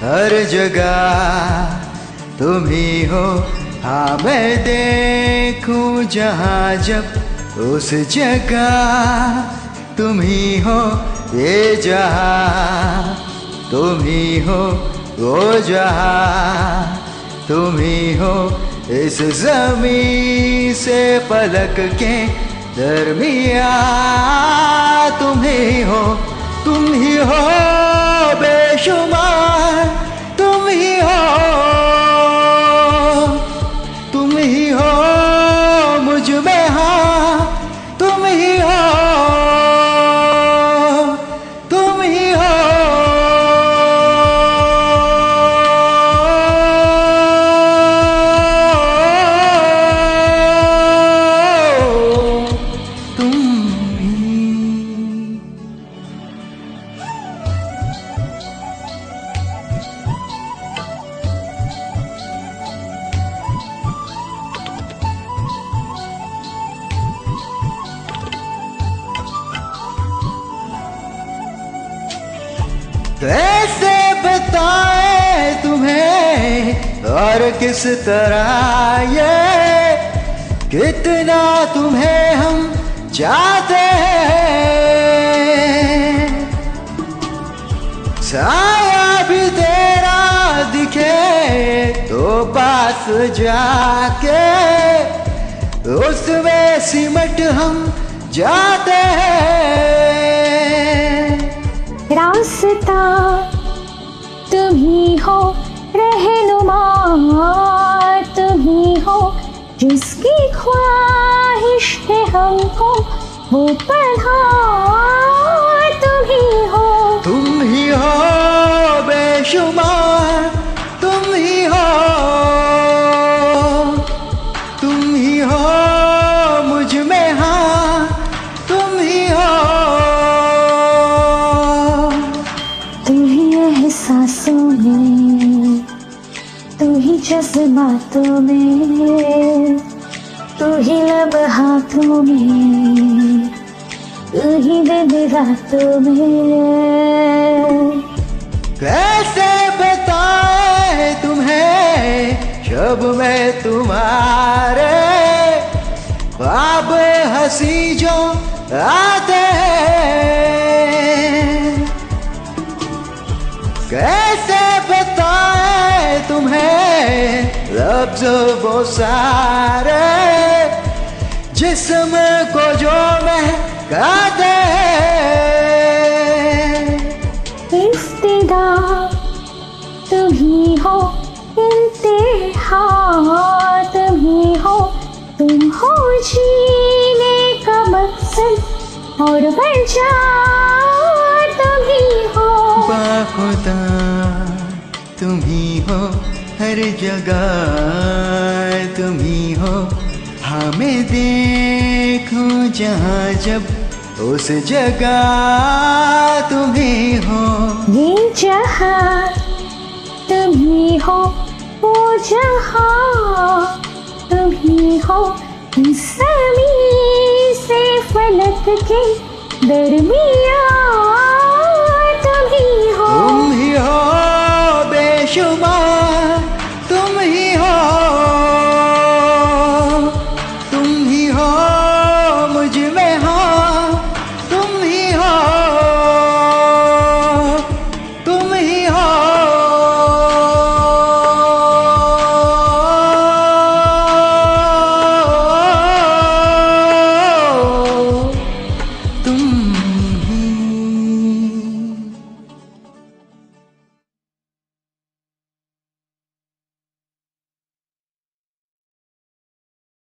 हर जगह तुम ही हो। हाँ मैं देखूं जहाँ जब उस जगह तुम ही हो। ये जहाँ तुम ही हो, वो जहाँ तुम ही हो। इस ज़मीं से पलक के दरमिया तुम ही हो। तुम ही हो बेशुमार, तुम ही हो, तुम ही हो मुझ में। हाँ तुम ही हो, तुम ही हो। कैसे बताएं तुम्हें और किस तरह ये कितना तुम्हें हम चाहते हैं। साया भी तेरा दिखे तो पास जाके उसमें सिमट हम जाते हैं। रास्ता तुम ही हो, रहनुमा तुम ही हो। जिसकी ख्वाहिश है हमको वो पढ़ा तुम ही हो। तुम ही हो बेशुमार, तुम ही हो, तुम ही हो मुझ में। हाँ तुम ही हो। तू ही एहसासों में, तू ही जज्बातों में, तू ही लम्हातों में, तू ही दिन रातों में। कैसे बताएं तुम्हें जब मैं तुम्हारे ख्वाब हंसी जो आते हैं। कैसे बताएं तुम्हें लफ्ज़ वो सारे जिस्म को जो महकाते हैं। इफ्तिदा तुम ही हो, इंतहा तुम ही हो। तुम हो जीने का मकसद और वजह तुम ही हो। बाखुदा तुम ही हो, हर जगह तुम ही हो। हाँ मैं देखूं जहाँ जब उस जगह तुम ही हो। ये जहाँ तुम ही हो, वो जहाँ तुम ही हो। इस ज़मीं से फलक के दरमिया